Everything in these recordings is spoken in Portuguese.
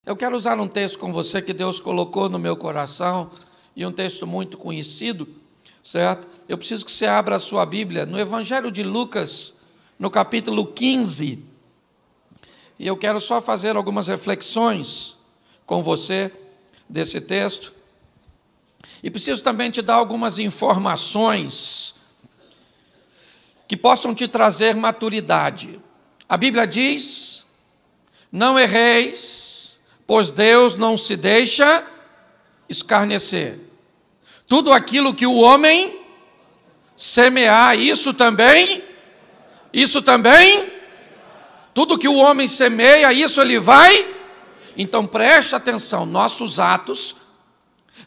Eu quero usar um texto com você que Deus colocou no meu coração, e um texto muito conhecido, certo? Eu preciso que você abra a sua Bíblia no Evangelho de Lucas, no capítulo 15, e eu quero só fazer algumas reflexões com você desse texto, e preciso também te dar algumas informações que possam te trazer maturidade. A Bíblia diz: não erreis, pois Deus não se deixa escarnecer. Tudo aquilo que o homem semear, isso também, tudo que o homem semeia, isso ele vai. Então preste atenção, nossos atos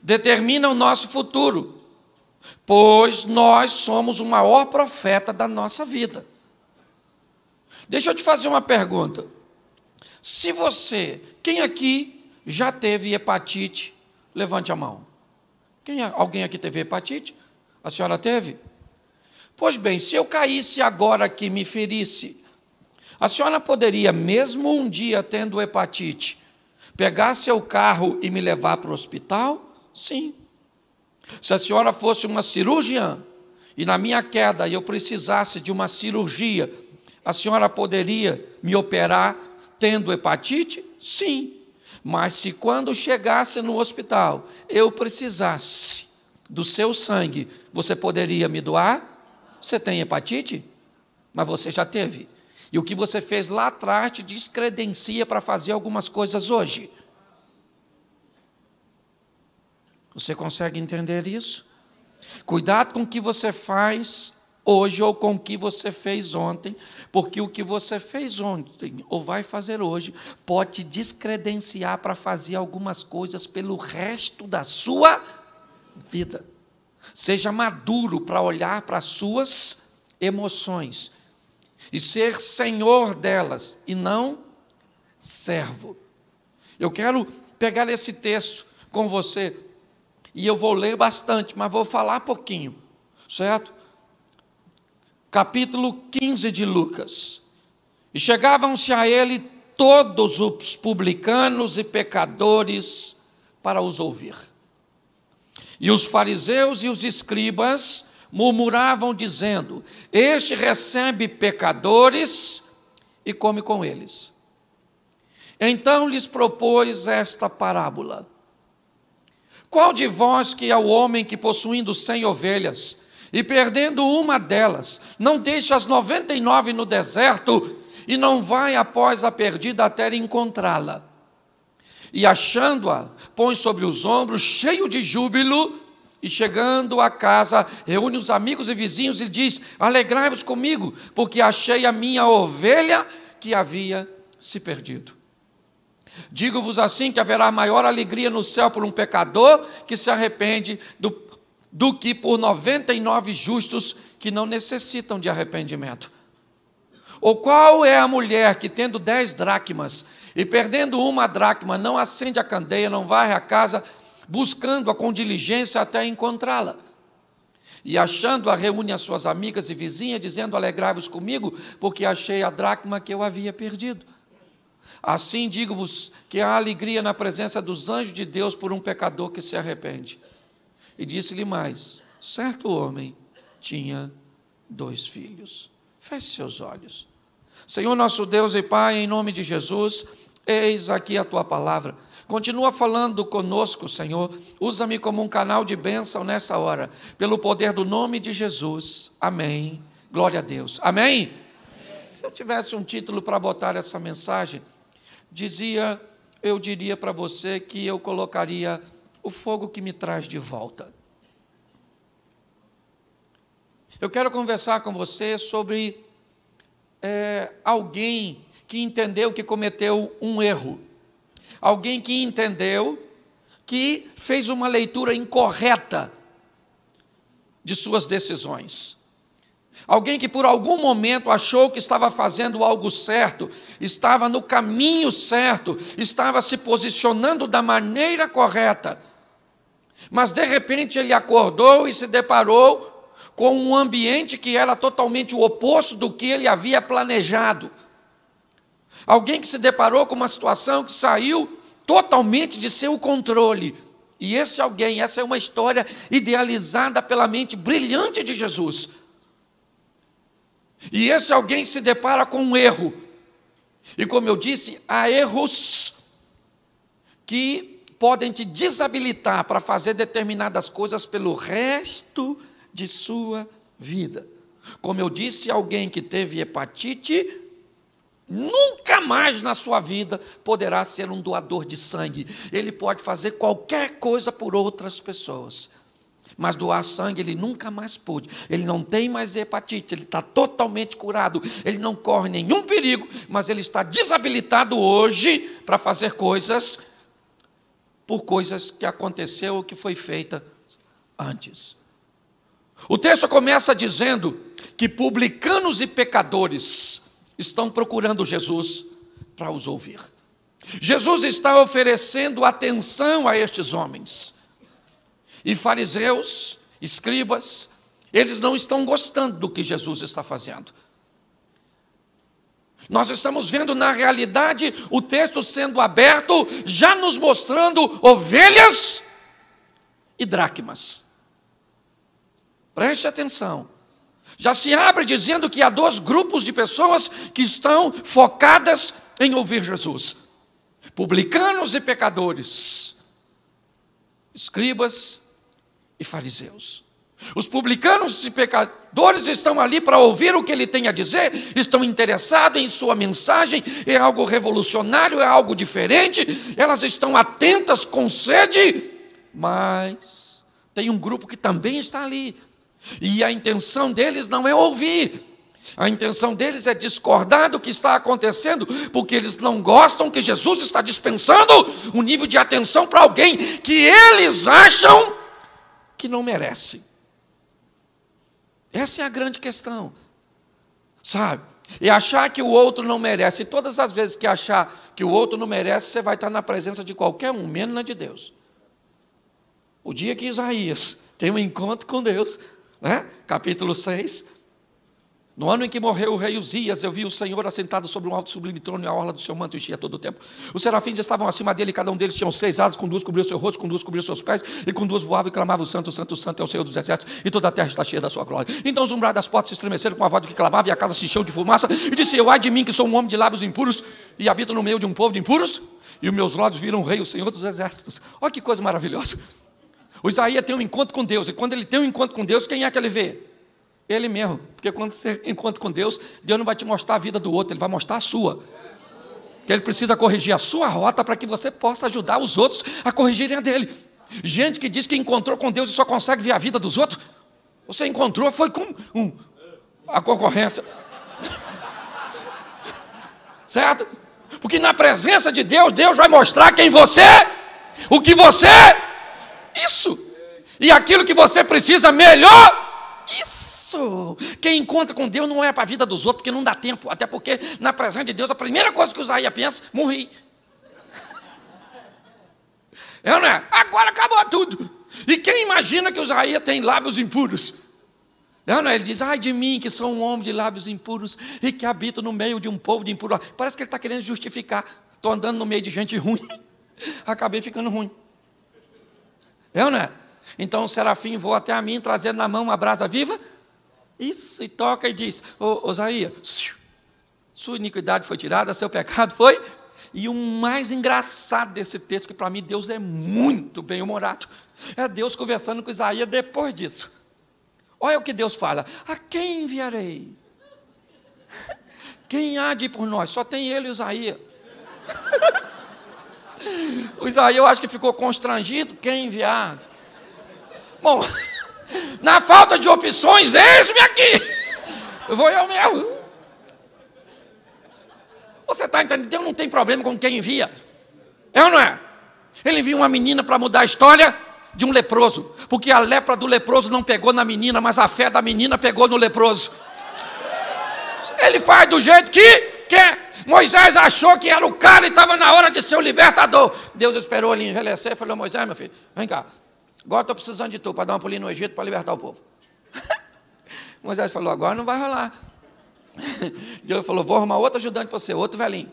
determinam o nosso futuro, pois nós somos o maior profeta da nossa vida. Deixa eu te fazer uma pergunta. Quem aqui já teve hepatite? Levante a mão. Alguém aqui teve hepatite? A senhora teve? Pois bem, se eu caísse agora aqui e me ferisse, a senhora poderia, mesmo um dia tendo hepatite, pegar seu carro e me levar para o hospital? Sim. Se a senhora fosse uma cirurgiã e na minha queda eu precisasse de uma cirurgia, a senhora poderia me operar tendo hepatite? Sim. Mas se quando chegasse no hospital eu precisasse do seu sangue, você poderia me doar? Você tem hepatite? Mas você já teve. E o que você fez lá atrás te descredencia para fazer algumas coisas hoje. Você consegue entender isso? Cuidado com o que você faz hoje ou com o que você fez ontem, porque o que você fez ontem ou vai fazer hoje pode te descredenciar para fazer algumas coisas pelo resto da sua vida. Seja maduro para olhar para as suas emoções e ser senhor delas e não servo. Eu quero pegar esse texto com você e eu vou ler bastante, mas vou falar pouquinho, certo? Capítulo 15 de Lucas. E chegavam-se a ele todos os publicanos e pecadores para os ouvir. E os fariseus e os escribas murmuravam, dizendo: este recebe pecadores e come com eles. Então lhes propôs esta parábola: qual de vós que é o homem que, possuindo 100 ovelhas, e perdendo uma delas, não deixa as 99 no deserto, e não vai após a perdida até encontrá-la? E achando-a, põe sobre os ombros, cheio de júbilo, e chegando a casa, reúne os amigos e vizinhos e diz: alegrai-vos comigo, porque achei a minha ovelha que havia se perdido. Digo-vos assim, que haverá maior alegria no céu por um pecador que se arrepende do que por 99 justos que não necessitam de arrependimento. Ou qual é a mulher que, tendo 10 dracmas e perdendo uma dracma, não acende a candeia, não varre a casa, buscando-a com diligência até encontrá-la? E achando-a, reúne as suas amigas e vizinhas, dizendo: alegrai-vos comigo, porque achei a dracma que eu havia perdido. Assim digo-vos que há alegria na presença dos anjos de Deus por um pecador que se arrepende. E disse-lhe mais: certo homem tinha 2 filhos. Feche seus olhos. Senhor nosso Deus e Pai, em nome de Jesus, eis aqui a Tua palavra. Continua falando conosco, Senhor. Usa-me como um canal de bênção nessa hora, pelo poder do nome de Jesus. Amém. Glória a Deus. Amém? Se eu tivesse um título para botar essa mensagem, eu diria para você que eu colocaria: o fogo que me traz de volta. Eu quero conversar com você sobre alguém que entendeu que cometeu um erro. Alguém que entendeu que fez uma leitura incorreta de suas decisões. Alguém que por algum momento achou que estava fazendo algo certo, estava no caminho certo, estava se posicionando da maneira correta, mas de repente ele acordou e se deparou com um ambiente que era totalmente o oposto do que ele havia planejado. Alguém que se deparou com uma situação que saiu totalmente de seu controle. E esse alguém, essa é uma história idealizada pela mente brilhante de Jesus. E esse alguém se depara com um erro. E como eu disse, há erros que podem te desabilitar para fazer determinadas coisas pelo resto de sua vida. Como eu disse, alguém que teve hepatite nunca mais na sua vida poderá ser um doador de sangue. Ele pode fazer qualquer coisa por outras pessoas, mas doar sangue ele nunca mais pôde. Ele não tem mais hepatite, ele está totalmente curado, ele não corre nenhum perigo, mas ele está desabilitado hoje para fazer coisas por coisas que aconteceu ou que foi feita antes. O texto começa dizendo que publicanos e pecadores estão procurando Jesus para os ouvir. Jesus está oferecendo atenção a estes homens. E fariseus, escribas, eles não estão gostando do que Jesus está fazendo. Nós estamos vendo, na realidade, o texto sendo aberto, já nos mostrando ovelhas e dracmas. Preste atenção. Já se abre dizendo que há dois grupos de pessoas que estão focadas em ouvir Jesus: publicanos e pecadores, escribas e fariseus. Os publicanos e pecadores estão ali para ouvir o que ele tem a dizer, estão interessados em sua mensagem, é algo revolucionário, é algo diferente, elas estão atentas com sede, mas tem um grupo que também está ali, e a intenção deles não é ouvir, a intenção deles é discordar do que está acontecendo, porque eles não gostam que Jesus está dispensando um nível de atenção para alguém que eles acham que não merece. Essa é a grande questão, sabe? E achar que o outro não merece. E todas as vezes que achar que o outro não merece, você vai estar na presença de qualquer um, menos na de Deus. O dia que Isaías tem um encontro com Deus, né? Capítulo 6, no ano em que morreu o rei Uzias, eu vi o Senhor assentado sobre um alto e sublime trono, e a orla do seu manto enchia todo o tempo. Os serafins estavam acima dele, cada um deles tinha 6 asas, com 2 cobriu seu rosto, com 2 cobriu seus pés, e com 2 voava e clamava: o santo, santo, santo é o Senhor dos exércitos, e toda a terra está cheia da sua glória. Então os umbrais das portas se estremeceram com a voz do que clamava, e a casa se encheu de fumaça, e disse eu: ai de mim, que sou um homem de lábios impuros, e habito no meio de um povo de impuros, e os meus olhos viram o rei, o Senhor dos exércitos. Olha que coisa maravilhosa. O Isaías tem um encontro com Deus, e quando ele tem um encontro com Deus, quem é que ele vê? Ele mesmo, porque quando você encontra com Deus, Deus não vai te mostrar a vida do outro, Ele vai mostrar a sua. Porque Ele precisa corrigir a sua rota para que você possa ajudar os outros a corrigirem a dele. Gente que diz que encontrou com Deus e só consegue ver a vida dos outros, você encontrou, foi com a concorrência. Certo? Porque na presença de Deus, Deus vai mostrar quem você é, o que você é, isso, e aquilo que você precisa melhor, isso. Quem encontra com Deus não é para a vida dos outros, porque não dá tempo, até porque na presença de Deus a primeira coisa que o Isaías pensa: morri. É, não é? Agora acabou tudo. E quem imagina que o Isaías tem lábios impuros? É, não é? Ele diz: ai de mim, que sou um homem de lábios impuros e que habito no meio de um povo de impuros. Parece que ele está querendo justificar: estou andando no meio de gente ruim, acabei ficando ruim. É, não é? Então o serafim voa até a mim, trazendo na mão uma brasa viva. Isso, e toca e diz: ô Isaías, sua iniquidade foi tirada, seu pecado foi. E o mais engraçado desse texto, que para mim Deus é muito bem-humorado, é Deus conversando com Isaías depois disso. Olha o que Deus fala: a quem enviarei? Quem há de ir por nós? Só tem ele e Isaías. O Isaías, eu acho que ficou constrangido. Quem enviar? Bom, na falta de opções, eis-me aqui. Vou eu mesmo. Você está entendendo? Deus não tem problema com quem envia. É ou não é? Ele envia uma menina para mudar a história de um leproso, porque a lepra do leproso não pegou na menina, mas a fé da menina pegou no leproso. Ele faz do jeito que quer. Moisés achou que era o cara e estava na hora de ser o libertador. Deus esperou ele envelhecer e falou: Moisés, meu filho, vem cá. Agora estou precisando de tu para dar uma pulinha no Egito para libertar o povo. Moisés falou: agora não vai rolar. Deus falou: vou arrumar outro ajudante para você, outro velhinho.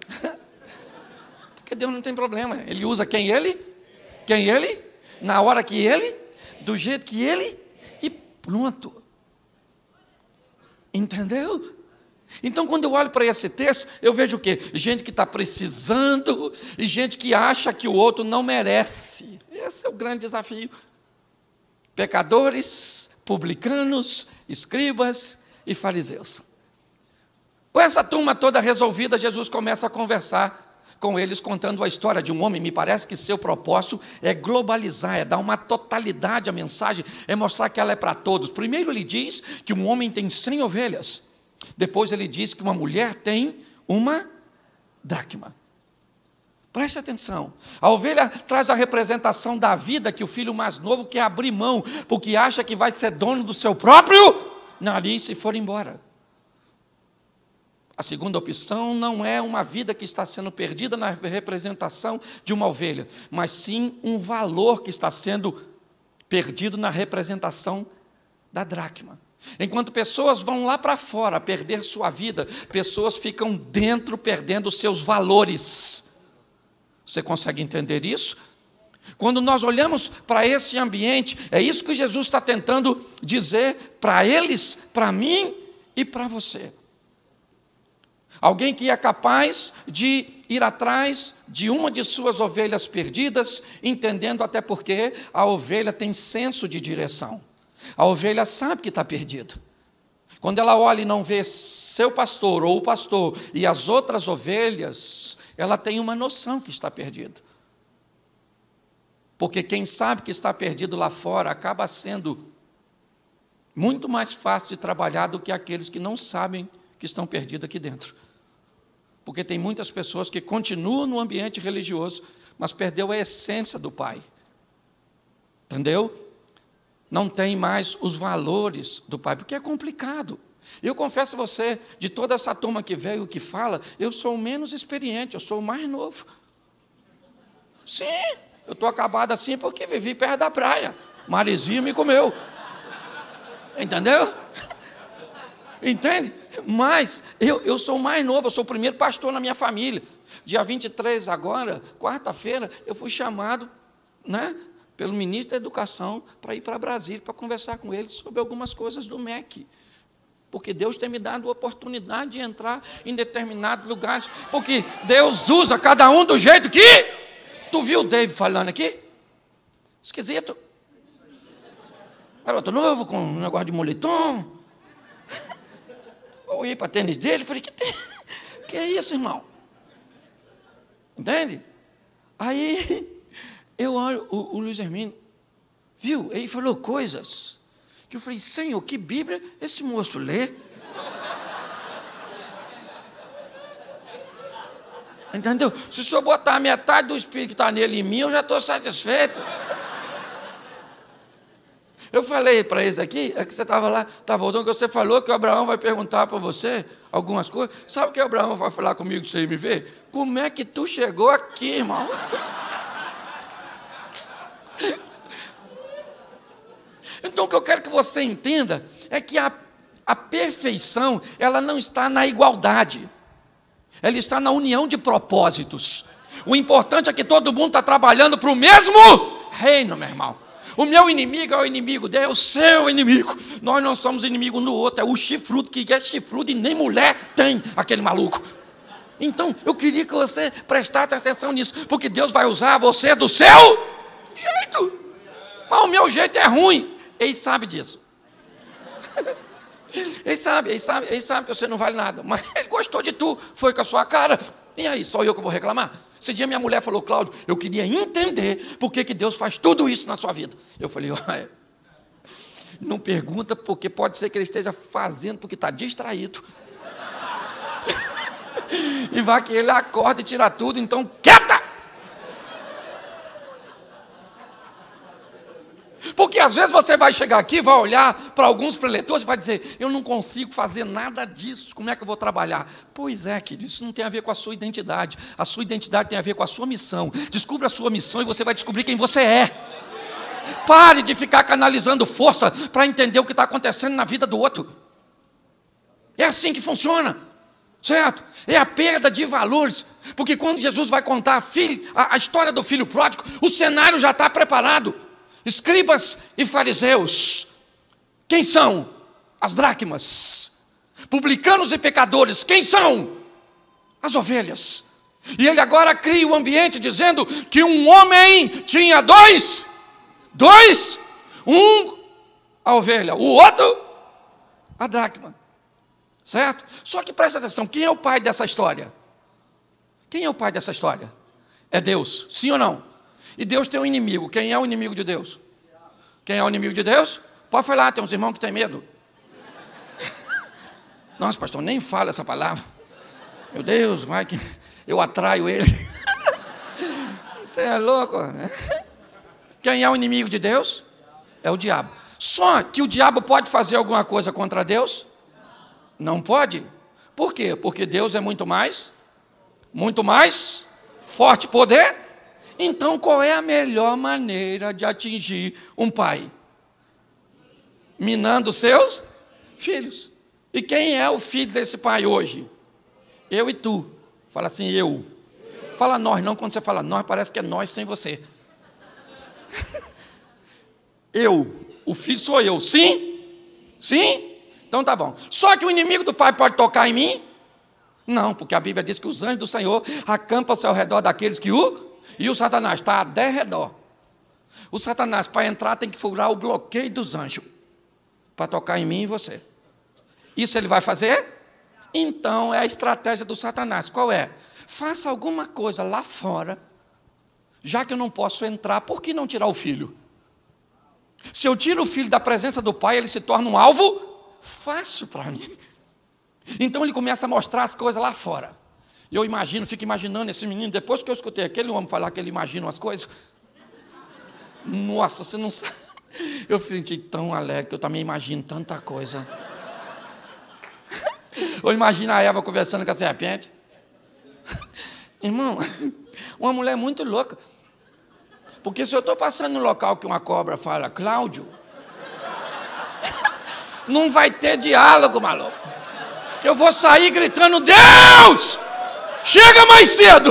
Porque Deus não tem problema. Ele usa quem ele, na hora que ele, do jeito que ele, e pronto. Entendeu? Então, quando eu olho para esse texto, eu vejo o quê? Gente que está precisando e gente que acha que o outro não merece. Esse é o grande desafio. Pecadores, publicanos, escribas e fariseus. Com essa turma toda resolvida, Jesus começa a conversar com eles, contando a história de um homem. Me parece que seu propósito é globalizar, é dar uma totalidade à mensagem, é mostrar que ela é para todos. Primeiro ele diz que um homem tem 100 ovelhas. Depois ele diz que uma mulher tem uma dracma. Preste atenção. A ovelha traz a representação da vida que o filho mais novo quer abrir mão, porque acha que vai ser dono do seu próprio nariz se for embora. A segunda opção não é uma vida que está sendo perdida na representação de uma ovelha, mas sim um valor que está sendo perdido na representação da dracma. Enquanto pessoas vão lá para fora perder sua vida, pessoas ficam dentro perdendo seus valores. Você consegue entender isso? Quando nós olhamos para esse ambiente, é isso que Jesus está tentando dizer para eles, para mim e para você. Alguém que é capaz de ir atrás de uma de suas ovelhas perdidas, entendendo até porque a ovelha tem senso de direção. A ovelha sabe que está perdida. Quando ela olha e não vê seu pastor ou o pastor e as outras ovelhas, ela tem uma noção que está perdida. Porque quem sabe que está perdido lá fora acaba sendo muito mais fácil de trabalhar do que aqueles que não sabem que estão perdidos aqui dentro. Porque tem muitas pessoas que continuam no ambiente religioso, mas perdeu a essência do Pai. Entendeu? Não tem mais os valores do Pai, porque é complicado. Eu confesso a você, de toda essa turma que veio, que fala, eu sou o menos experiente, eu sou o mais novo. Sim, eu estou acabado assim porque vivi perto da praia. Marizinha me comeu. Entendeu? Entende? Mas eu sou o mais novo, eu sou o primeiro pastor na minha família. Dia 23 agora, quarta-feira, eu fui chamado, pelo ministro da Educação para ir para Brasília, para conversar com ele sobre algumas coisas do MEC. Porque Deus tem me dado a oportunidade de entrar em determinados lugares, porque Deus usa cada um do jeito que... Tu viu o David falando aqui? Esquisito. Garoto novo, com um negócio de moletom. Eu olhei para tênis dele e falei, que é isso, irmão? Entende? Aí, eu olho, o Luiz Hermínio, viu? Ele falou coisas que eu falei, Senhor, que Bíblia esse moço lê? Entendeu? Se o senhor botar metade do Espírito que está nele em mim, eu já estou satisfeito. Eu falei para eles aqui, é que você estava lá, estava voltando, que você falou que o Abraão vai perguntar para você algumas coisas. Sabe o que o Abraão vai falar comigo se ele me ver? Como é que tu chegou aqui, irmão? Então, o que eu quero que você entenda é que a perfeição, ela não está na igualdade. Ela está na união de propósitos. O importante é que todo mundo está trabalhando para o mesmo reino, meu irmão. O meu inimigo é o inimigo dele, é o seu inimigo. Nós não somos inimigo no outro, é o chifrudo que é chifrudo e nem mulher tem, aquele maluco. Então, eu queria que você prestasse atenção nisso, porque Deus vai usar você do seu jeito. Mas o meu jeito é ruim. Ele sabe disso. Ele sabe que você não vale nada, mas ele gostou de tu, foi com a sua cara. E aí, só eu que vou reclamar? Esse dia minha mulher falou, Cláudio, eu queria entender por que Deus faz tudo isso na sua vida. Eu falei, olha, não pergunta, porque pode ser que ele esteja fazendo porque está distraído. E vai que ele acorda e tira tudo, então quieta! Porque às vezes você vai chegar aqui, vai olhar para alguns preletores e vai dizer, eu não consigo fazer nada disso, como é que eu vou trabalhar? Pois é, querido, isso não tem a ver com a sua identidade. A sua identidade tem a ver com a sua missão. Descubra a sua missão e você vai descobrir quem você é. Pare de ficar canalizando força para entender o que está acontecendo na vida do outro. É assim que funciona. Certo? É a perda de valores. Porque quando Jesus vai contar a história do filho pródigo, o cenário já está preparado. Escribas e fariseus, quem são? As dracmas. Publicanos e pecadores, quem são? As ovelhas. E ele agora cria o ambiente dizendo que um homem tinha dois, um a ovelha, o outro a dracma. Certo? Só que presta atenção, quem é o pai dessa história? Quem é o pai dessa história? É Deus, sim ou não? E Deus tem um inimigo. Quem é o inimigo de Deus? Quem é o inimigo de Deus? Pode falar, tem uns irmãos que têm medo. Nossa, pastor, nem fala essa palavra. Meu Deus, vai que eu atraio ele. Você é louco, né? Quem é o inimigo de Deus? É o diabo. Só que o diabo pode fazer alguma coisa contra Deus? Não pode. Por quê? Porque Deus é muito mais forte, poder. Então, qual é a melhor maneira de atingir um pai? Minando seus filhos. E quem é o filho desse pai hoje? Eu e tu. Fala assim, eu. Fala nós, não quando você fala nós, parece que é nós sem você. Eu. O filho sou eu. Sim? Sim? Então tá bom. Só que o inimigo do pai pode tocar em mim? Não, porque a Bíblia diz que os anjos do Senhor acampam-se ao redor daqueles que o... E o Satanás está a derredor. O Satanás, para entrar, tem que furar o bloqueio dos anjos. Para tocar em mim e você. Isso ele vai fazer? Então é a estratégia do Satanás. Qual é? Faça alguma coisa lá fora. Já que eu não posso entrar, por que não tirar o filho? Se eu tiro o filho da presença do pai, ele se torna um alvo fácil para mim. Então ele começa a mostrar as coisas lá fora. E eu imagino, fico imaginando esse menino, depois que eu escutei aquele homem falar que ele imagina as coisas. Nossa, você não sabe. Eu me senti tão alegre que eu também imagino tanta coisa. Ou imagina a Eva conversando com a serpente. Irmão, uma mulher muito louca. Porque se eu estou passando no local que uma cobra fala, Cláudio, não vai ter diálogo, maluco. Eu vou sair gritando, Deus, chega mais cedo.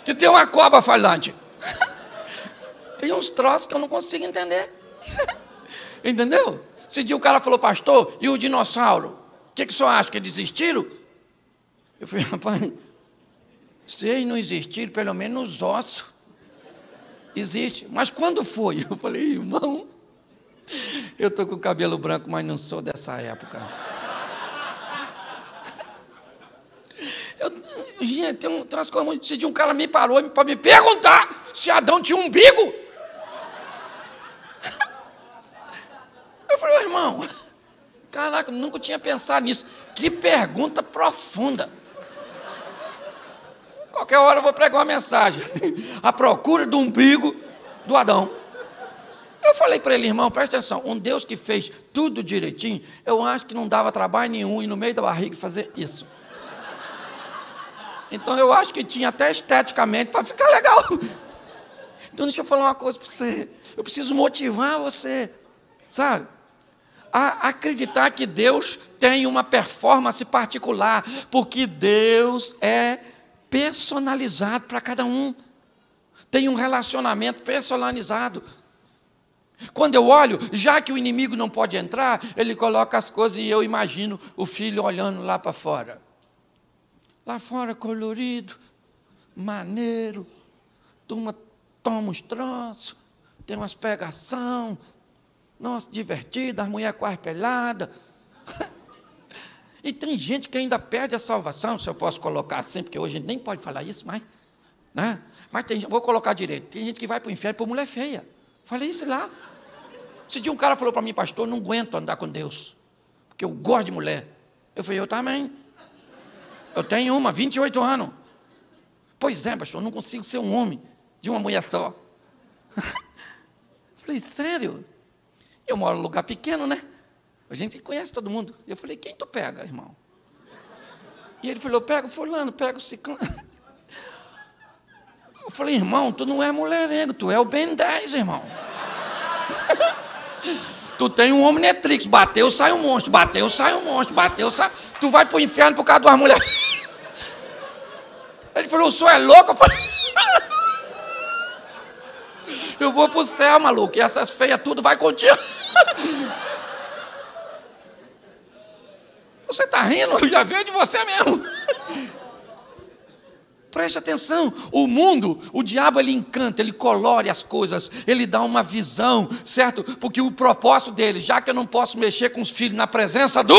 Que tem uma cobra falante. Tem uns troços que eu não consigo entender. Entendeu? Esse dia o cara falou, pastor, e o dinossauro? O que o senhor acha, que eles desistiram? Eu falei, rapaz, se eles não existiram, pelo menos os ossos existem. Mas quando foi? Eu falei, irmão, eu estou com o cabelo branco, mas não sou dessa época. Gente, tem umas coisas muito... Esse dia um cara me parou para me perguntar se Adão tinha um umbigo. Eu falei, irmão, caraca, eu nunca tinha pensado nisso. Que pergunta profunda. Qualquer hora eu vou pregar uma mensagem. A procura do umbigo do Adão. Eu falei para ele, irmão, presta atenção. Um Deus que fez tudo direitinho, eu acho que não dava trabalho nenhum ir no meio da barriga fazer isso. Então eu acho que tinha até esteticamente para ficar legal. Então deixa eu falar uma coisa para você. Eu preciso motivar você, sabe? A acreditar que Deus tem uma performance particular, porque Deus é personalizado para cada um. Tem um relacionamento personalizado. Quando eu olho, já que o inimigo não pode entrar, ele coloca as coisas e eu imagino o filho olhando lá para fora. Lá fora colorido, maneiro, turma toma uns troços, tem umas pegação, nossa, divertida, as mulheres quase peladas. E tem gente que ainda perde a salvação, se eu posso colocar assim, porque hoje a gente nem pode falar isso mais, né? Mas tem, vou colocar direito, tem gente que vai para o inferno por mulher feia. Falei isso lá. Esse dia um cara falou para mim, pastor, não aguento andar com Deus, porque eu gosto de mulher. Eu falei, eu também. Eu tenho 28 anos. Pois é, pastor, eu não consigo ser um homem de uma mulher só. Falei, sério? Eu moro num lugar pequeno, né? A gente conhece todo mundo. Eu falei, quem tu pega, irmão? E ele falou, pega o fulano, pega o ciclano. Eu falei, irmão, tu não é mulherengo, tu é o Ben 10, irmão. Tu tem um Omnitrix, bateu, sai um monstro, bateu, sai um monstro, bateu, sai... Tu vai pro inferno por causa de uma mulher. Ele falou, o senhor é louco? Eu falei, eu vou para o céu, maluco, e essas feias tudo vai contigo. Você está rindo? Já veio de você mesmo. Preste atenção, o mundo, o diabo, ele encanta, ele colore as coisas, ele dá uma visão, certo? Porque o propósito dele, já que eu não posso mexer com os filhos na presença do,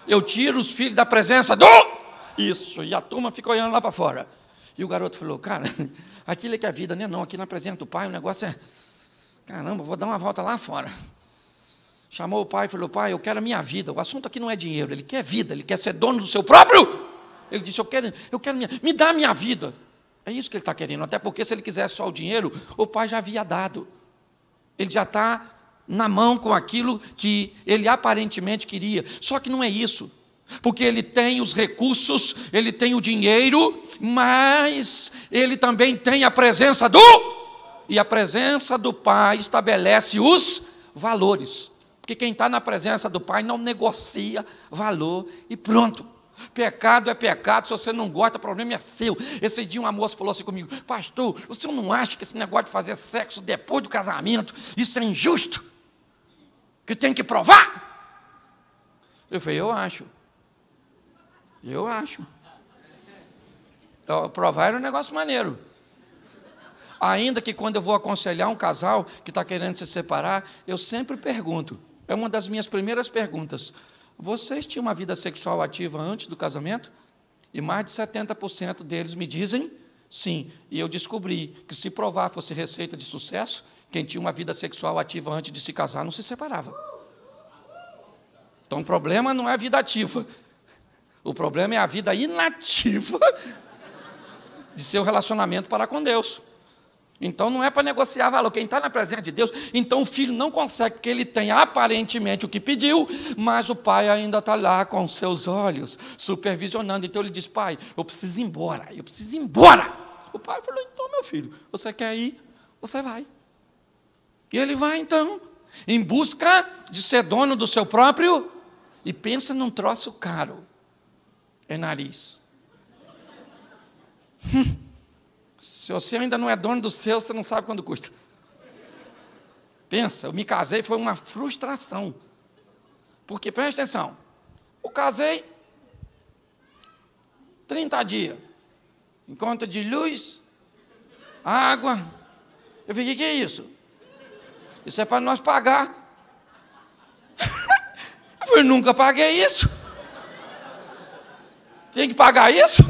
eu tiro os filhos da presença do, isso, e a turma fica olhando lá para fora. E o garoto falou, cara, aquilo é que é vida, né? Não, aqui na presença do pai o negócio é, caramba, vou dar uma volta lá fora. Chamou o pai e falou, pai, eu quero a minha vida, o assunto aqui não é dinheiro, ele quer vida, ele quer ser dono do seu próprio. Ele disse, eu quero me dá a minha vida. É isso que ele está querendo, até porque se ele quisesse só o dinheiro, o pai já havia dado. Ele já está na mão com aquilo que ele aparentemente queria. Só que não é isso, porque ele tem os recursos, ele tem o dinheiro, mas ele também tem a presença do... E a presença do pai estabelece os valores. Porque quem está na presença do pai não negocia valor e pronto. Pecado é pecado, se você não gosta, o problema é seu. Esse dia uma moça falou assim comigo, pastor, o senhor não acha que esse negócio de fazer sexo depois do casamento, isso é injusto? Que tem que provar? Eu falei, eu acho. Então, provar era um negócio maneiro. Ainda que quando eu vou aconselhar um casal que está querendo se separar, eu sempre pergunto, é uma das minhas primeiras perguntas, vocês tinham uma vida sexual ativa antes do casamento? E mais de 70% deles me dizem sim. E eu descobri que se provar fosse receita de sucesso, quem tinha uma vida sexual ativa antes de se casar não se separava. Então o problema não é a vida ativa. O problema é a vida inativa de seu relacionamento para com Deus. Então não é para negociar valor, quem está na presença de Deus, então o filho não consegue, porque ele tem aparentemente o que pediu, mas o pai ainda está lá com seus olhos, supervisionando, então ele diz, pai, eu preciso ir embora. O pai falou, então meu filho, você quer ir, você vai. E ele vai então, em busca de ser dono do seu próprio, e pensa num troço caro, é nariz. Se você ainda não é dono do seu, você não sabe quanto custa. Pensa, eu me casei, foi uma frustração. Porque, presta atenção, eu casei 30 dias, em conta de luz, água. Eu falei, o que é isso? Isso é para nós pagar. Eu falei, nunca paguei isso. Tem que pagar isso?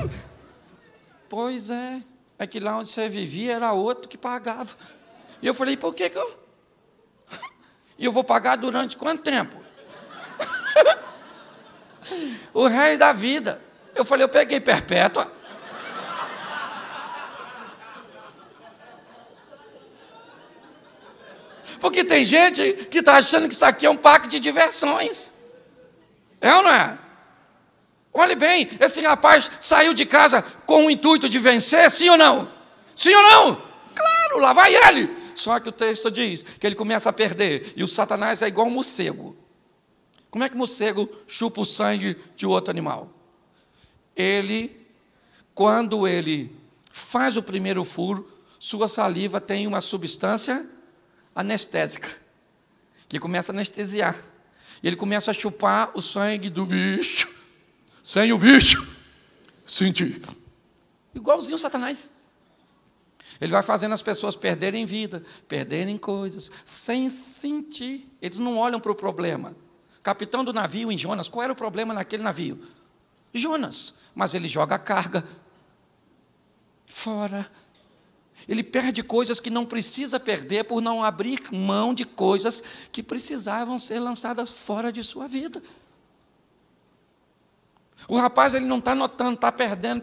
Pois é. É que lá onde você vivia era outro que pagava. E eu falei, por que eu... E eu vou pagar durante quanto tempo? O resto da vida. Eu falei, eu peguei perpétua. Porque tem gente que está achando que isso aqui é um parque de diversões. É ou não é? Olhe bem, esse rapaz saiu de casa com o intuito de vencer, sim ou não? Sim ou não? Claro, lá vai ele. Só que o texto diz que ele começa a perder. E o Satanás é igual um morcego. Como é que o morcego chupa o sangue de outro animal? Quando ele faz o primeiro furo, sua saliva tem uma substância anestésica, que começa a anestesiar. E ele começa a chupar o sangue do bicho, sem o bicho sentir. Igualzinho o Satanás. Ele vai fazendo as pessoas perderem vida, perderem coisas, sem sentir. Eles não olham para o problema. Capitão do navio em Jonas, qual era o problema naquele navio? Jonas. Mas ele joga a carga fora. Ele perde coisas que não precisa perder por não abrir mão de coisas que precisavam ser lançadas fora de sua vida. O rapaz, ele não está notando, está perdendo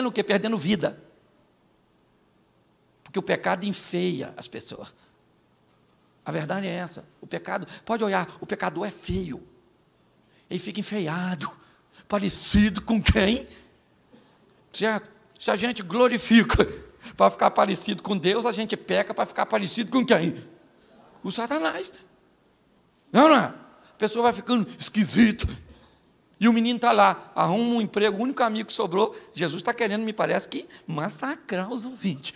o quê? Perdendo vida. Porque o pecado enfeia as pessoas. A verdade é essa. O pecado, pode olhar, o pecador é feio. Ele fica enfeiado, parecido com quem? Certo? Se a gente glorifica para ficar parecido com Deus, a gente peca para ficar parecido com quem? O Satanás. Não é? A pessoa vai ficando esquisita. E o menino está lá, arruma um emprego, o único amigo que sobrou. Jesus está querendo, me parece, que massacrar os ouvintes.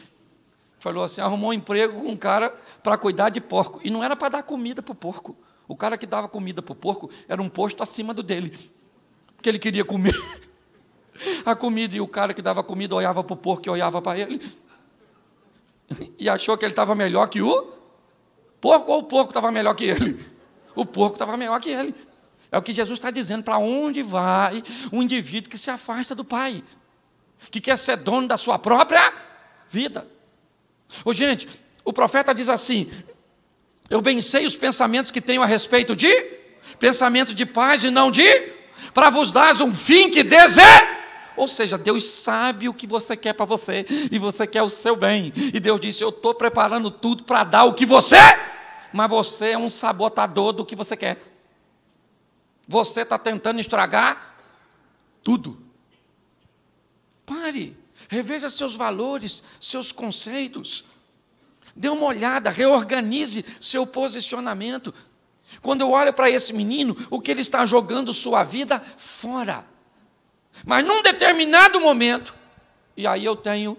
Falou assim, arrumou um emprego com um cara para cuidar de porco. E não era para dar comida para o porco. O cara que dava comida para o porco era um posto acima do dele. Porque ele queria comer a comida, e o cara que dava comida olhava para o porco e olhava para ele. E achou que ele estava melhor que o porco, ou o porco estava melhor que ele? O porco estava melhor que ele. É o que Jesus está dizendo, para onde vai um indivíduo que se afasta do Pai, que quer ser dono da sua própria vida. Ô, gente, o profeta diz assim, eu bem sei os pensamentos que tenho a respeito de, pensamento de paz e não de, para vos dar um fim que deseja. Ou seja, Deus sabe o que você quer para você, e você quer o seu bem. E Deus disse, eu estou preparando tudo para dar o que você, mas você é um sabotador do que você quer. Você está tentando estragar tudo. Pare, reveja seus valores, seus conceitos. Dê uma olhada, reorganize seu posicionamento. Quando eu olho para esse menino, o que ele está jogando sua vida fora. Mas num determinado momento, e aí eu tenho,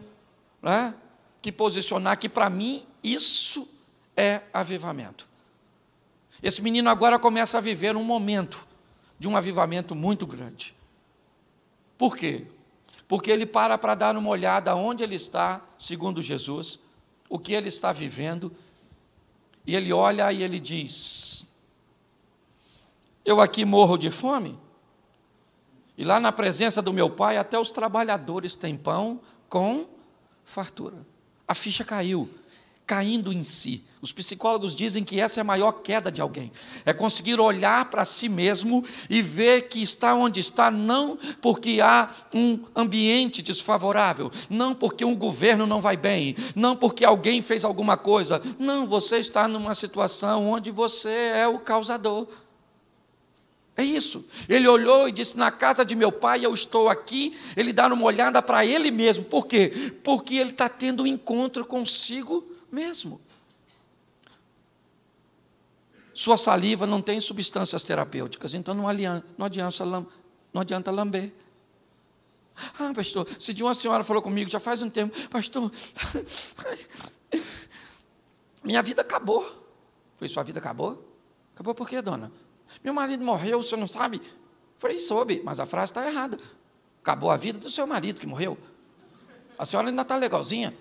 né, que posicionar que para mim isso é avivamento. Esse menino agora começa a viver um momento de um avivamento muito grande. Por quê? Porque ele para dar uma olhada onde ele está, segundo Jesus, o que ele está vivendo, e ele olha e ele diz, eu aqui morro de fome, e lá na presença do meu Pai, até os trabalhadores têm pão com fartura. A ficha caiu, caindo em si. Os psicólogos dizem que essa é a maior queda de alguém. É conseguir olhar para si mesmo e ver que está onde está, não porque há um ambiente desfavorável, não porque um governo não vai bem, não porque alguém fez alguma coisa. Não, você está numa situação onde você é o causador. É isso. Ele olhou e disse, na casa de meu pai eu estou aqui. Ele dá uma olhada para ele mesmo. Por quê? Porque ele está tendo um encontro consigo mesmo. Sua saliva não tem substâncias terapêuticas, então não adianta lamber. Ah, pastor, se de uma senhora falou comigo, já faz um tempo, pastor, minha vida acabou. Foi, sua vida acabou? Acabou por quê, dona? Meu marido morreu, o senhor não sabe? Falei, soube, mas a frase está errada. Acabou a vida do seu marido que morreu. A senhora ainda está legalzinha.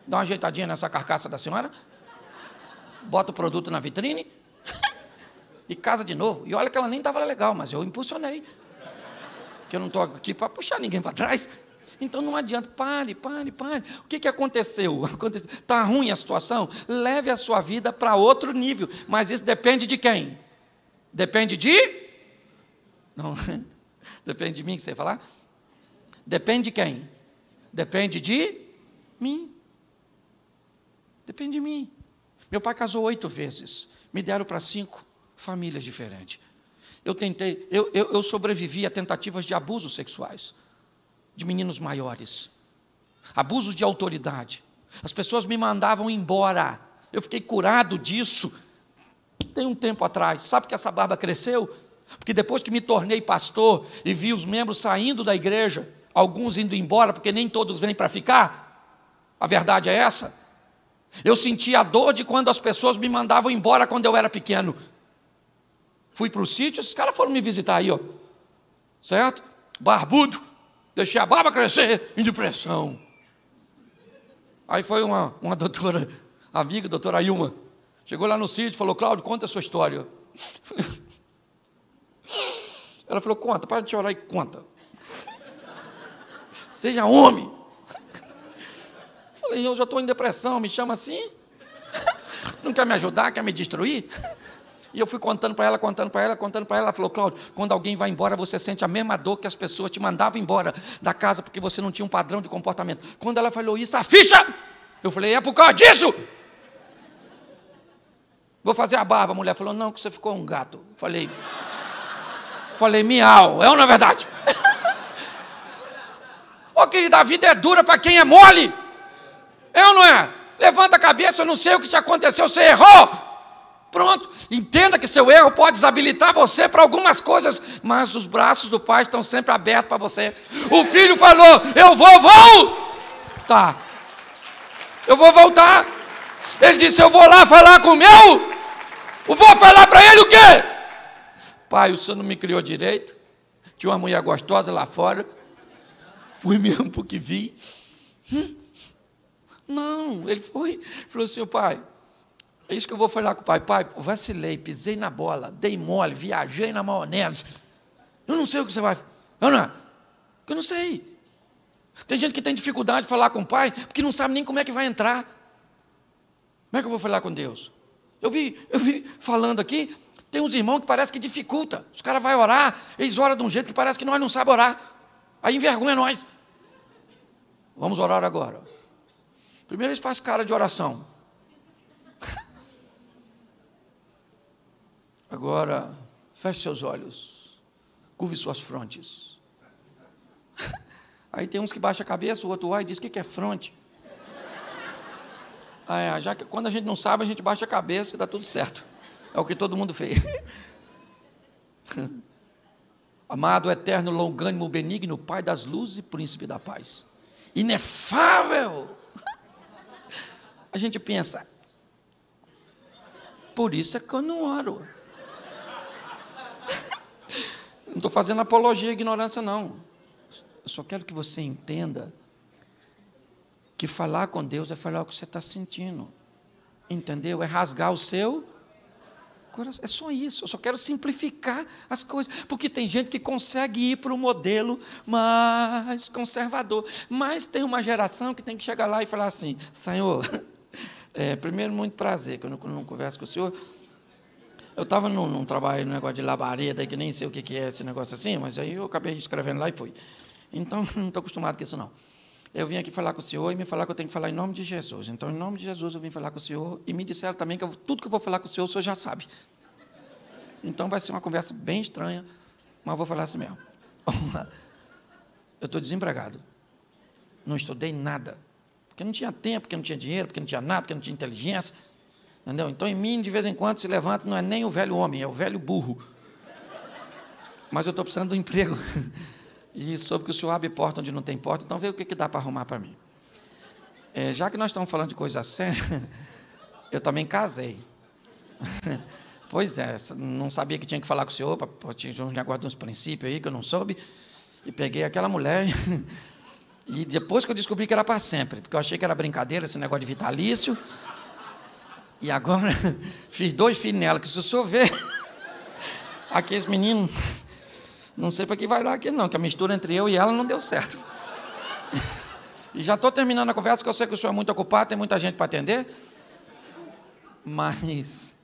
Dá uma ajeitadinha nessa carcaça da senhora, bota o produto na vitrine e casa de novo. E olha que ela nem estava legal, mas eu impulsionei. Que eu não estou aqui para puxar ninguém para trás. Então não adianta, pare. O que aconteceu? Está ruim a situação? Leve a sua vida para outro nível. Mas isso depende de quem? Depende de? Não, depende de mim que você ia falar? Depende de quem? Depende de mim. Depende de mim. Meu pai casou 8 vezes. Me deram para 5 famílias diferentes. Eu sobrevivi a tentativas de abusos sexuais, de meninos maiores, abusos de autoridade. As pessoas me mandavam embora. Eu fiquei curado disso. Tem um tempo atrás. Sabe que essa barba cresceu? Porque depois que me tornei pastor e vi os membros saindo da igreja, alguns indo embora, porque nem todos vêm para ficar, a verdade é essa. Eu senti a dor de quando as pessoas me mandavam embora quando eu era pequeno. Fui para o sítio, esses caras foram me visitar aí, ó. Certo? Barbudo, deixei a barba crescer, em depressão. Aí foi uma doutora, amiga, doutora Ilma, chegou lá no sítio e falou, Cláudio, conta a sua história. Ela falou, conta, para de chorar e conta. Seja homem. Falei, eu já estou em depressão, me chama assim? Não quer me ajudar, quer me destruir? E eu fui contando para ela, ela falou, Cláudio, quando alguém vai embora, você sente a mesma dor que as pessoas te mandavam embora da casa, porque você não tinha um padrão de comportamento. Quando ela falou isso, a ficha! Eu falei, é por causa disso! Vou fazer a barba. A mulher falou, não, que você ficou um gato. Falei, miau, é ou não é verdade? Ô, querida, a vida é dura para quem é mole. É ou não é? Levanta a cabeça, eu não sei o que te aconteceu, você errou. Pronto, entenda que seu erro pode desabilitar você para algumas coisas, mas os braços do Pai estão sempre abertos para você. O filho falou, eu vou voltar. Eu vou voltar. Ele disse, eu vou lá falar com o meu. Eu vou falar para ele o quê? Pai, o senhor não me criou direito. Tinha uma mulher gostosa lá fora. Fui mesmo porque vi. Não, ele foi. Falou assim, pai, é isso que eu vou falar com o pai. Pai, vacilei, pisei na bola, dei mole, viajei na maionese. Eu não sei o que você vai... Eu não sei. Tem gente que tem dificuldade de falar com o pai, porque não sabe nem como é que vai entrar. Como é que eu vou falar com Deus? Eu vi falando aqui, tem uns irmãos que parece que dificulta. Os caras vão orar, eles oram de um jeito que parece que nós não sabemos orar. Aí envergonha nós. Vamos orar agora. Primeiro eles fazem cara de oração. Agora, feche seus olhos, curve suas frontes. Aí tem uns que baixam a cabeça, o outro vai e diz, o que é fronte? Já que quando a gente não sabe, a gente baixa a cabeça e dá tudo certo. É o que todo mundo fez. Amado, eterno, longânimo, benigno, Pai das luzes e príncipe da paz. Inefável. A gente pensa, por isso é que eu não oro. Não estou fazendo apologia à ignorância, não. Eu só quero que você entenda que falar com Deus é falar o que você está sentindo. Entendeu? É rasgar o seu coração. É só isso. Eu só quero simplificar as coisas. Porque tem gente que consegue ir para o modelo mais conservador. Mas tem uma geração que tem que chegar lá e falar assim, Senhor, primeiro, muito prazer, que eu não converso com o senhor. Eu estava num trabalho, num negócio de labareda, que nem sei o que é esse negócio assim, mas aí eu acabei escrevendo lá e fui. Então, não estou acostumado com isso, não. Eu vim aqui falar com o senhor e me falar que eu tenho que falar em nome de Jesus. Então, em nome de Jesus, eu vim falar com o senhor e me disseram também que tudo que eu vou falar com o senhor já sabe. Então, vai ser uma conversa bem estranha, mas eu vou falar assim mesmo. Eu estou desempregado. Não estudei nada. Porque não tinha tempo, porque não tinha dinheiro, porque não tinha nada, porque não tinha inteligência. Entendeu? Então, em mim, de vez em quando, se levanta, não é nem o velho homem, é o velho burro. Mas eu estou precisando de um emprego. E soube que o senhor abre porta onde não tem porta, então vê o que dá para arrumar para mim. Já que nós estamos falando de coisa séria, eu também casei. Pois é, não sabia que tinha que falar com o senhor, tinha uns negócios, uns princípios aí que eu não soube, e peguei aquela mulher, e depois que eu descobri que era para sempre, porque eu achei que era brincadeira, esse negócio de vitalício, e agora fiz 2 filhos nela, que se o senhor ver, aqueles meninos, não sei para que vai dar aqui não, que a mistura entre eu e ela não deu certo. E já estou terminando a conversa, porque eu sei que o senhor é muito ocupado, tem muita gente para atender, mas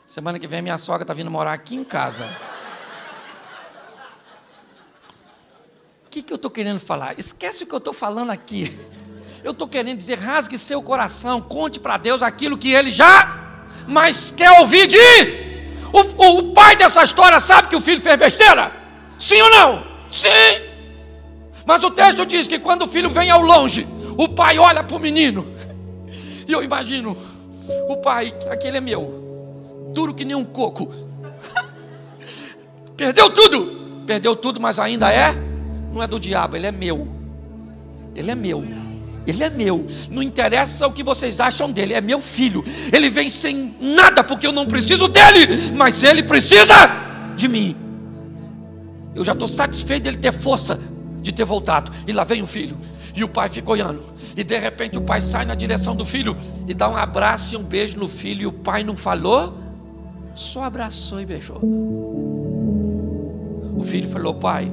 semana que vem minha sogra está vindo morar aqui em casa. O que eu estou querendo falar? Esquece o que eu estou falando aqui. Eu estou querendo dizer, rasgue seu coração, conte para Deus aquilo que Ele já, mas quer ouvir de... O pai dessa história sabe que o filho fez besteira? Sim ou não? Sim! Mas o texto diz que quando o filho vem ao longe, o pai olha para o menino. E eu imagino, o pai, aquele é meu, duro que nem um coco. Perdeu tudo, mas ainda não é do diabo, ele é meu. Ele é meu. Ele é meu, não interessa o que vocês acham dele, é meu filho. Ele vem sem nada, porque eu não preciso dele, mas ele precisa de mim. Eu já estou satisfeito dele ter força de ter voltado. E lá vem o filho, e o pai fica olhando, e de repente o pai sai na direção do filho e dá um abraço e um beijo no filho. E o pai não falou, só abraçou e beijou. O filho falou, pai.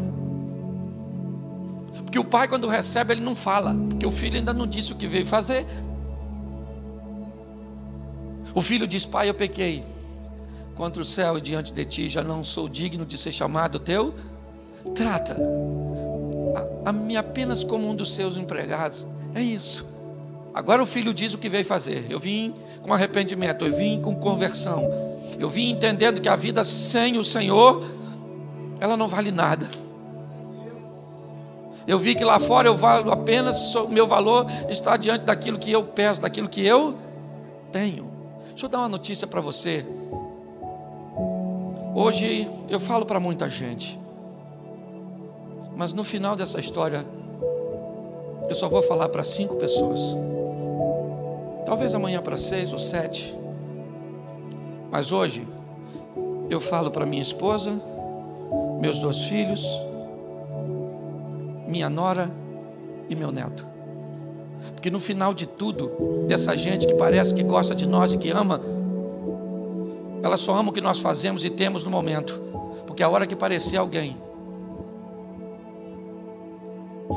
Porque o pai, quando recebe, ele não fala, porque o filho ainda não disse o que veio fazer. O filho diz, pai, eu pequei contra o céu e diante de ti, já não sou digno de ser chamado teu. Trata a mim apenas como um dos seus empregados. É isso. Agora o filho diz o que veio fazer. Eu vim com arrependimento, eu vim com conversão, eu vim entendendo que a vida sem o Senhor, ela não vale nada. Eu vi que lá fora eu valo apenas, o meu valor está diante daquilo que eu peço, daquilo que eu tenho. Deixa eu dar uma notícia para você. Hoje eu falo para muita gente, mas no final dessa história eu só vou falar para 5 pessoas. Talvez amanhã para 6 ou 7. Mas hoje eu falo para minha esposa, meus 2 filhos, minha nora e meu neto. Porque no final de tudo, dessa gente que parece que gosta de nós e que ama, ela só ama o que nós fazemos e temos no momento. Porque a hora que parecer alguém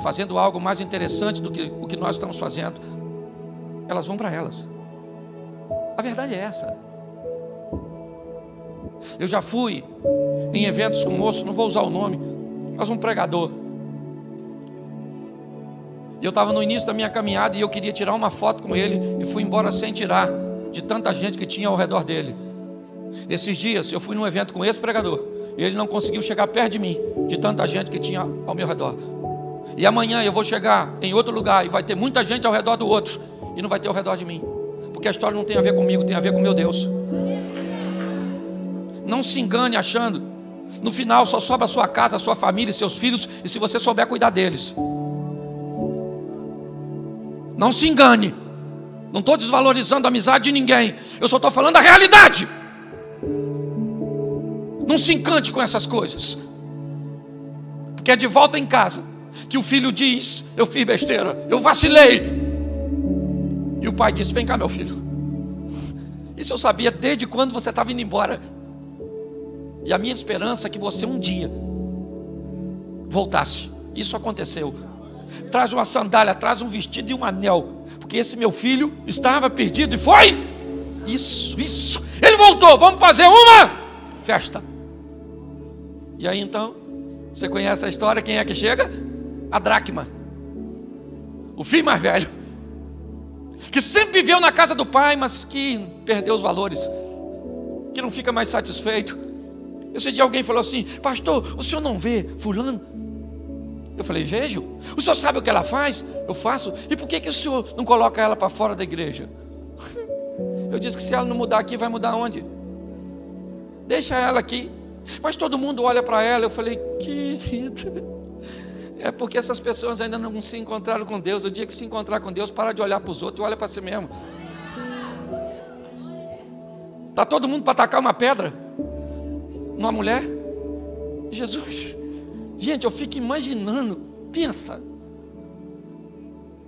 fazendo algo mais interessante do que o que nós estamos fazendo, elas vão para elas. A verdade é essa. Eu já fui em eventos com moço, não vou usar o nome, mas um pregador. E eu estava no início da minha caminhada e eu queria tirar uma foto com ele e fui embora sem tirar, de tanta gente que tinha ao redor dele. Esses dias eu fui num evento com esse pregador e ele não conseguiu chegar perto de mim, de tanta gente que tinha ao meu redor. E amanhã eu vou chegar em outro lugar e vai ter muita gente ao redor do outro e não vai ter ao redor de mim, porque a história não tem a ver comigo, tem a ver com meu Deus. Não se engane achando, no final só sobra a sua casa, a sua família e seus filhos, e se você souber cuidar deles. Não se engane, não estou desvalorizando a amizade de ninguém, eu só estou falando a realidade. Não se encante com essas coisas, porque é de volta em casa que o filho diz: eu fiz besteira, eu vacilei. E o pai diz: vem cá, meu filho. Isso eu sabia desde quando você estava indo embora. E a minha esperança é que você um dia voltasse. Isso aconteceu. Traz uma sandália, traz um vestido e um anel, porque esse meu filho estava perdido e foi. Isso. Ele voltou, vamos fazer uma festa. E aí então, você conhece a história, quem é que chega? A dracma, o filho mais velho, que sempre viveu na casa do pai, mas que perdeu os valores, que não fica mais satisfeito. Esse dia alguém falou assim: pastor, o senhor não vê fulano? Eu falei: vejo. O senhor sabe o que ela faz? Eu faço. E por que o senhor não coloca ela para fora da igreja? Eu disse que se ela não mudar aqui, vai mudar onde? Deixa ela aqui. Mas todo mundo olha para ela. Eu falei: querida, é porque essas pessoas ainda não se encontraram com Deus. O dia que se encontrar com Deus, para de olhar para os outros e olha para si mesmo. Está todo mundo para atacar uma pedra numa mulher? Jesus, gente, eu fico imaginando. Pensa,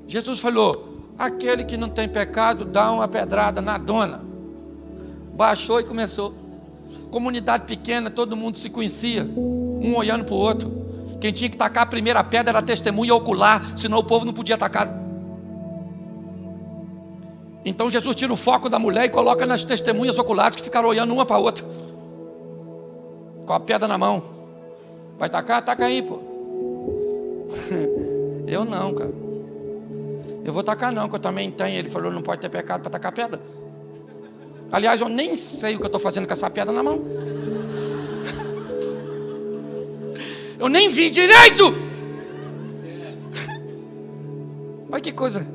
Jesus falou: aquele que não tem pecado, dá uma pedrada na dona. Baixou e começou. Comunidade pequena, todo mundo se conhecia, um olhando para o outro. Quem tinha que tacar a primeira pedra era a testemunha ocular, senão o povo não podia atacar. Então Jesus tira o foco da mulher e coloca nas testemunhas oculares, que ficaram olhando uma para a outra, com a pedra na mão. Vai tacar? Taca aí, pô. Eu não, cara. Eu vou tacar não, que eu também tenho. Ele falou: não pode ter pecado para tacar pedra. Aliás, eu nem sei o que eu estou fazendo com essa pedra na mão. Eu nem vi direito. Olha que coisa.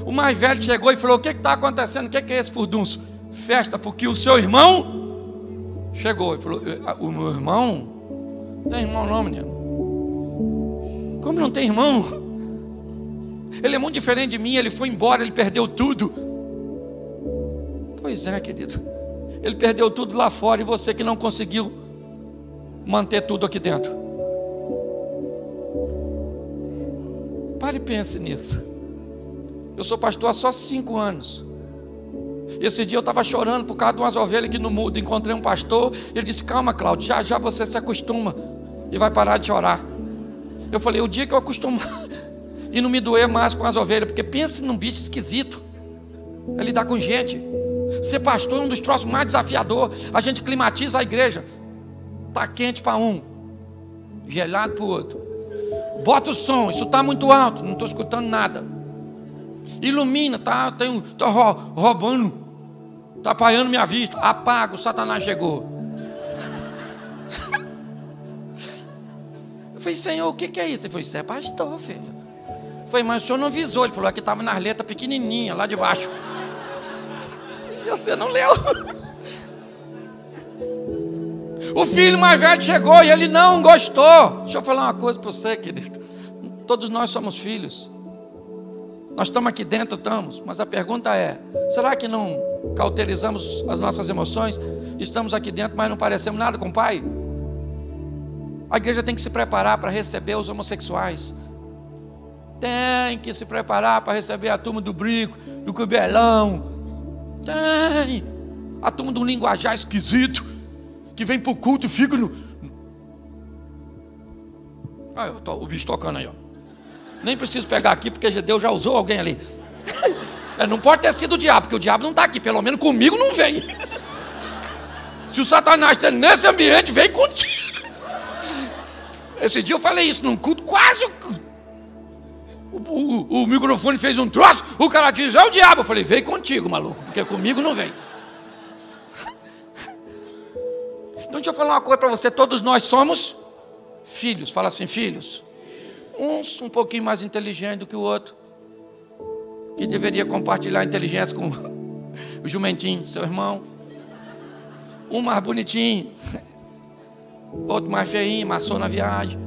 O mais velho chegou e falou: o que está acontecendo? O que é esse furdunço? Festa, porque o seu irmão chegou. Ele falou: o meu irmão? Não tem irmão não, menino. Como não tem irmão? Ele é muito diferente de mim. Ele foi embora, ele perdeu tudo. Pois é, querido. Ele perdeu tudo lá fora e você que não conseguiu manter tudo aqui dentro. Pare e pense nisso. Eu sou pastor há só 5 anos. Esse dia eu estava chorando por causa de umas ovelhas aqui no mudo. Encontrei um pastor, ele disse: calma, Cláudio, já você se acostuma e vai parar de chorar. Eu falei: o dia que eu acostumar e não me doer mais com as ovelhas, porque pense num bicho esquisito, é lidar com gente. Ser pastor é um dos troços mais desafiadores. A gente climatiza a igreja. Está quente para um, gelado para o outro. Bota o som, isso está muito alto, não estou escutando nada. Ilumina, tá roubando, está apagando minha vista. Apaga, o Satanás chegou. Eu falei: Senhor, o que é isso? Ele falou: isso é pastor, filho. Eu falei: mas o senhor não avisou? Ele falou: aqui estava nas letras pequenininha, lá de baixo. E você não leu. O filho mais velho chegou e ele não gostou. Deixa eu falar uma coisa para você, querido. Todos nós somos filhos. Nós estamos aqui dentro, estamos. Mas a pergunta é, será que não cauterizamos as nossas emoções? Estamos aqui dentro, mas não parecemos nada com o Pai? A igreja tem que se preparar para receber os homossexuais. Tem que se preparar para receber a turma do brinco, do cubelão. Tem. A turma do linguajar esquisito, que vem para o culto e fica no... o bicho tocando aí, ó. Nem preciso pegar aqui, porque Deus já usou alguém ali. Não pode ter sido o diabo, porque o diabo não está aqui. Pelo menos comigo não vem. Se o Satanás está nesse ambiente, vem contigo. Esse dia eu falei isso num culto, quase... O microfone fez um troço, o cara diz, é o diabo. Eu falei, veio contigo, maluco, porque comigo não vem. Então deixa eu falar uma coisa para você, todos nós somos filhos. Fala assim, filhos. Uns um pouquinho mais inteligente do que o outro, que deveria compartilhar a inteligência com o jumentinho, seu irmão. Um mais bonitinho, outro mais feinho, maçou na viagem.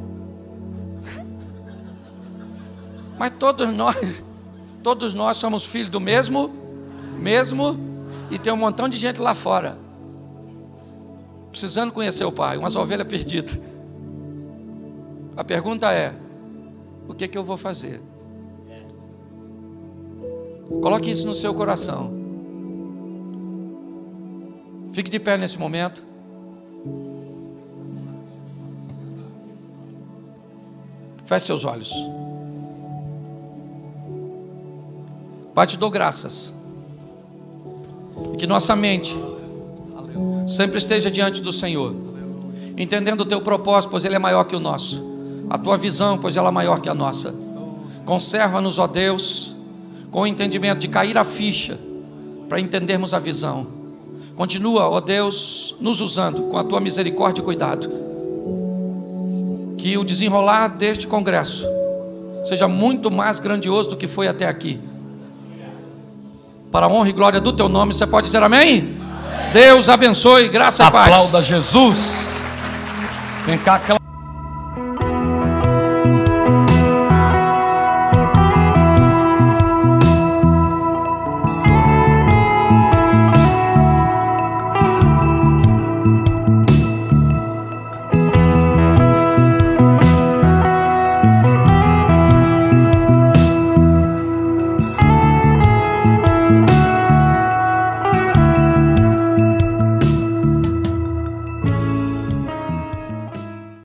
Mas todos nós somos filhos do mesmo, e tem um montão de gente lá fora, precisando conhecer o Pai, umas ovelhas perdidas. A pergunta é, o que eu vou fazer? Coloque isso no seu coração. Fique de pé nesse momento. Feche seus olhos. Pai, te dou graças. Que nossa mente sempre esteja diante do Senhor, entendendo o teu propósito, pois ele é maior que o nosso. A tua visão, pois ela é maior que a nossa. Conserva-nos, ó Deus, com o entendimento de cair a ficha, para entendermos a visão. Continua, ó Deus, nos usando com a tua misericórdia e cuidado. Que o desenrolar deste congresso seja muito mais grandioso do que foi até aqui. Para a honra e glória do teu nome, você pode dizer amém? Amém. Deus abençoe, graça e paz. Aplauda Jesus. Vem cá, aquela...